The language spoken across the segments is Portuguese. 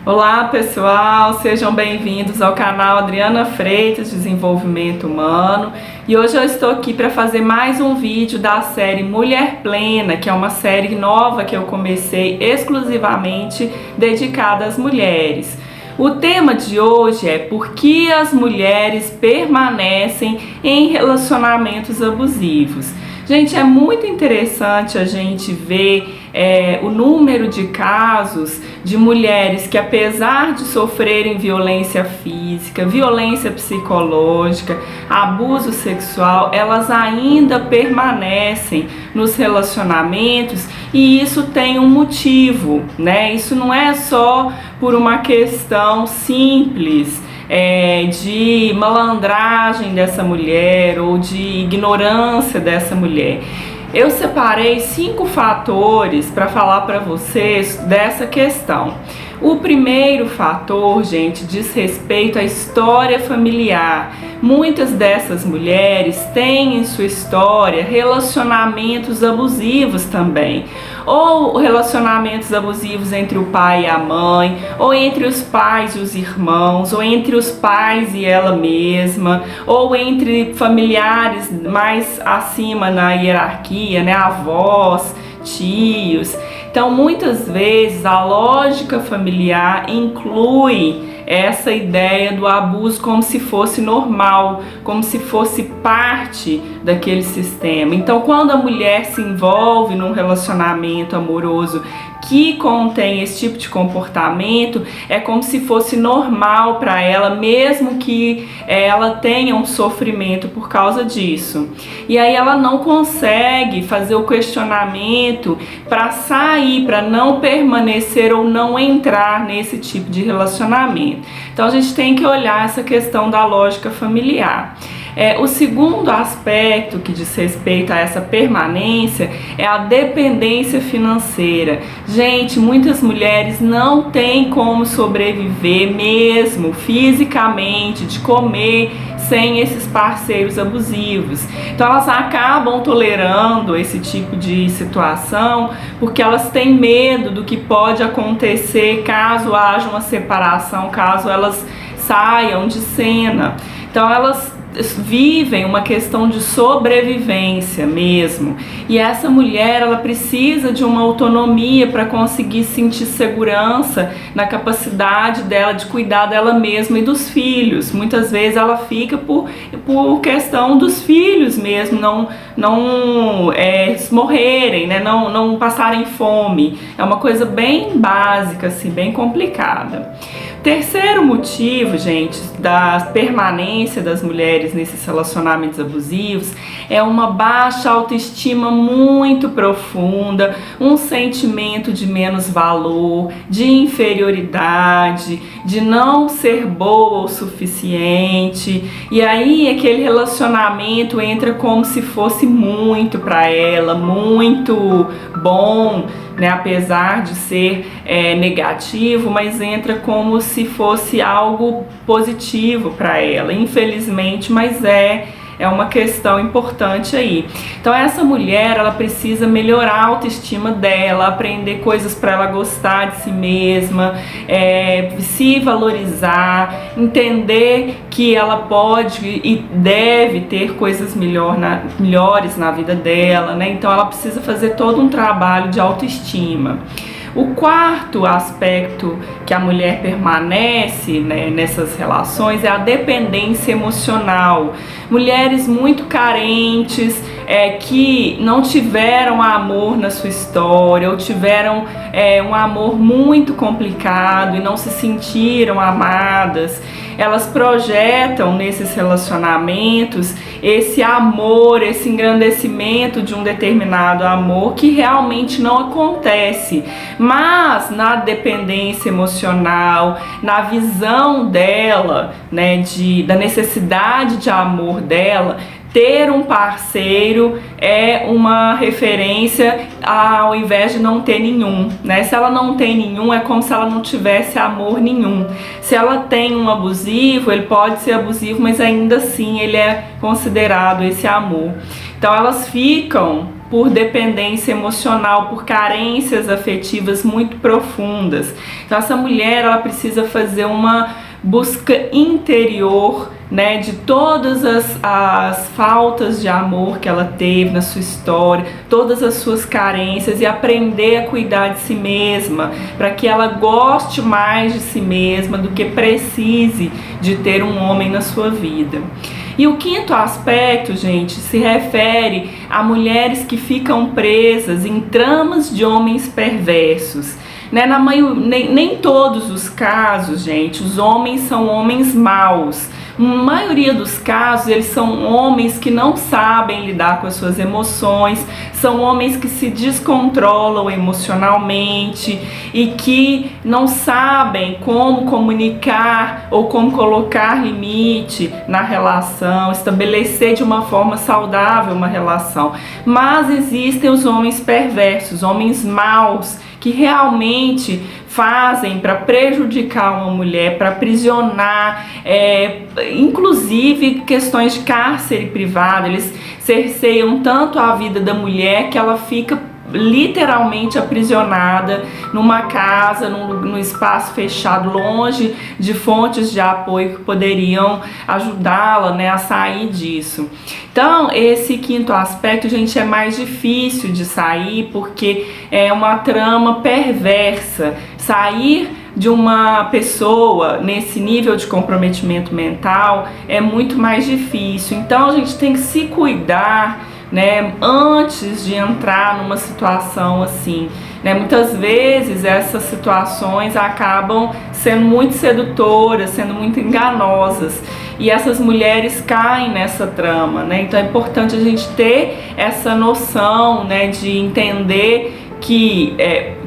Olá pessoal, sejam bem-vindos ao canal Adriana Freitas Desenvolvimento Humano, e hoje eu estou aqui para fazer mais um vídeo da série Mulher Plena, que é uma série nova que eu comecei exclusivamente dedicada às mulheres. O tema de hoje é por que as mulheres permanecem em relacionamentos abusivos. Gente, é muito interessante a gente ver o número de casos de mulheres que, apesar de sofrerem violência física, violência psicológica, abuso sexual, elas ainda permanecem nos relacionamentos, e isso tem um motivo, né? Isso não é só por uma questão simples de malandragem dessa mulher ou de ignorância dessa mulher. Eu separei 5 fatores para falar para vocês dessa questão. O primeiro fator, gente, diz respeito à história familiar. Muitas dessas mulheres têm em sua história relacionamentos abusivos também, ou relacionamentos abusivos entre o pai e a mãe, ou entre os pais e os irmãos, ou entre os pais e ela mesma, ou entre familiares mais acima na hierarquia, né, avós, tios. Então, muitas vezes a lógica familiar inclui essa ideia do abuso como se fosse normal, como se fosse parte daquele sistema. Então, quando a mulher se envolve num relacionamento amoroso que contém esse tipo de comportamento, é como se fosse normal para ela, mesmo que ela tenha um sofrimento por causa disso. E aí ela não consegue fazer o questionamento para sair, para não permanecer ou não entrar nesse tipo de relacionamento. Então a gente tem que olhar essa questão da lógica familiar. O segundo aspecto que diz respeito a essa permanência é a dependência financeira. Gente, muitas mulheres não têm como sobreviver mesmo fisicamente, de comer sem esses parceiros abusivos. Então elas acabam tolerando esse tipo de situação porque elas têm medo do que pode acontecer caso haja uma separação, caso elas saiam de cena. Então elas vivem uma questão de sobrevivência mesmo, e essa mulher ela precisa de uma autonomia para conseguir sentir segurança na capacidade dela de cuidar dela mesma e dos filhos. Muitas vezes ela fica por questão dos filhos mesmo não morrerem, né? não passarem fome. É uma coisa bem básica, assim, bem complicada. Terceiro motivo, gente, da permanência das mulheres nesses relacionamentos abusivos é uma baixa autoestima muito profunda, um sentimento de menos valor, de inferioridade, de não ser boa o suficiente. E aí aquele relacionamento entra como se fosse muito para ela, muito bom, né, apesar de ser negativo, mas entra como se fosse algo positivo para ela, infelizmente, mas é uma questão importante aí. Então essa mulher ela precisa melhorar a autoestima dela, aprender coisas para ela gostar de si mesma, se valorizar, entender que ela pode e deve ter coisas melhores na vida dela, né? Então ela precisa fazer todo um trabalho de autoestima. O quarto aspecto que a mulher permanece, né, nessas relações é a dependência emocional. Mulheres muito carentes, que não tiveram amor na sua história, ou tiveram um amor muito complicado e não se sentiram amadas. Elas projetam nesses relacionamentos esse amor, esse engrandecimento de um determinado amor que realmente não acontece. Mas na dependência emocional, na visão dela, né, da necessidade de amor dela, ter um parceiro é uma referência ao invés de não ter nenhum, né? Se ela não tem nenhum, é como se ela não tivesse amor nenhum. Se ela tem um abusivo, ele pode ser abusivo, mas ainda assim ele é considerado esse amor. Então elas ficam por dependência emocional, por carências afetivas muito profundas. Então essa mulher, ela precisa fazer uma busca interior, né, de todas as faltas de amor que ela teve na sua história, todas as suas carências, e aprender a cuidar de si mesma, para que ela goste mais de si mesma do que precise de ter um homem na sua vida. E o quinto aspecto, gente, se refere a mulheres que ficam presas em tramas de homens perversos. Né? Nem todos os casos, gente, os homens são homens maus. Na maioria dos casos, eles são homens que não sabem lidar com as suas emoções, são homens que se descontrolam emocionalmente e que não sabem como comunicar ou como colocar limite na relação, estabelecer de uma forma saudável uma relação. Mas existem os homens perversos, homens maus, que realmente fazem para prejudicar uma mulher, para aprisionar, inclusive questões de cárcere privado. Eles cerceiam tanto a vida da mulher que ela fica literalmente aprisionada numa casa, num espaço fechado, longe de fontes de apoio que poderiam ajudá-la, né, a sair disso. Então, esse quinto aspecto, gente, é mais difícil de sair porque é uma trama perversa. Sair de uma pessoa nesse nível de comprometimento mental é muito mais difícil. Então, a gente tem que se cuidar, né, antes de entrar numa situação assim, né? Muitas vezes essas situações acabam sendo muito sedutoras, sendo muito enganosas, e essas mulheres caem nessa trama, né? Então é importante a gente ter essa noção, né, de entender que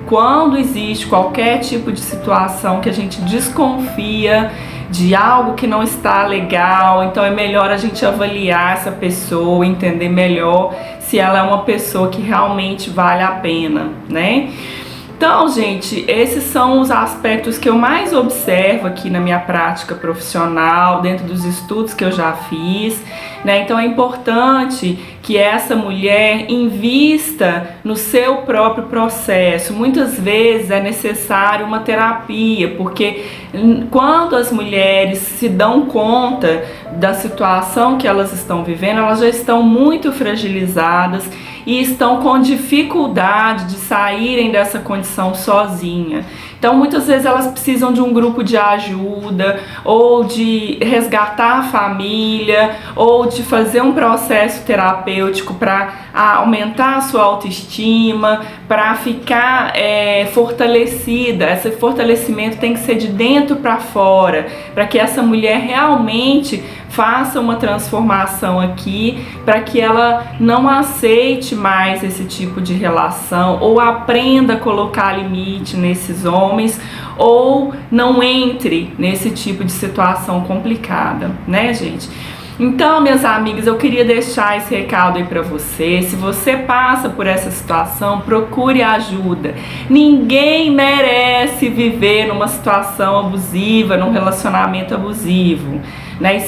quando existe qualquer tipo de situação que a gente desconfia de algo que não está legal, então é melhor a gente avaliar essa pessoa, entender melhor se ela é uma pessoa que realmente vale a pena, né? Então, gente, esses são os aspectos que eu mais observo aqui na minha prática profissional, dentro dos estudos que eu já fiz, né? Então é importante que essa mulher invista no seu próprio processo. Muitas vezes é necessário uma terapia, porque quando as mulheres se dão conta da situação que elas estão vivendo, elas já estão muito fragilizadas e estão com dificuldade de saírem dessa condição sozinha. Então muitas vezes elas precisam de um grupo de ajuda, ou de resgatar a família, ou de fazer um processo terapêutico para aumentar a sua autoestima, para ficar fortalecida. Esse fortalecimento tem que ser de dentro para fora, para que essa mulher realmente faça uma transformação aqui, para que ela não aceite mais esse tipo de relação, ou aprenda a colocar limite nesses homens, ou não entre nesse tipo de situação complicada, né, gente? Então, minhas amigas, eu queria deixar esse recado aí pra você. Se você passa por essa situação, procure ajuda. Ninguém merece viver numa situação abusiva, num relacionamento abusivo, né? E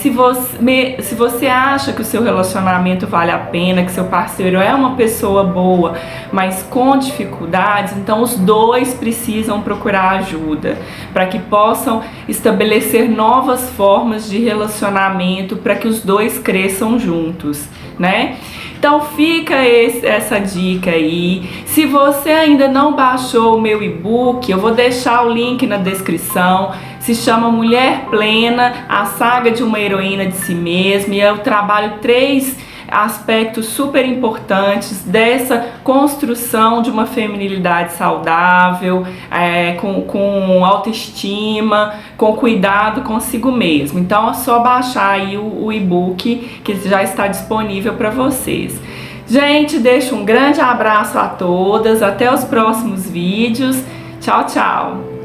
se você acha que o seu relacionamento vale a pena, que seu parceiro é uma pessoa boa, mas com dificuldades, então os dois precisam procurar ajuda, para que possam estabelecer novas formas de relacionamento, para que os dois cresçam juntos, né? Então fica essa dica aí. Se você ainda não baixou o meu e-book, eu vou deixar o link na descrição. Se chama Mulher Plena, a saga de uma heroína de si mesma, e eu trabalho 3 aspectos super importantes dessa construção de uma feminilidade saudável, com autoestima, com cuidado consigo mesmo. Então é só baixar aí o e-book que já está disponível para vocês. Gente, deixo um grande abraço a todas, até os próximos vídeos. Tchau, tchau!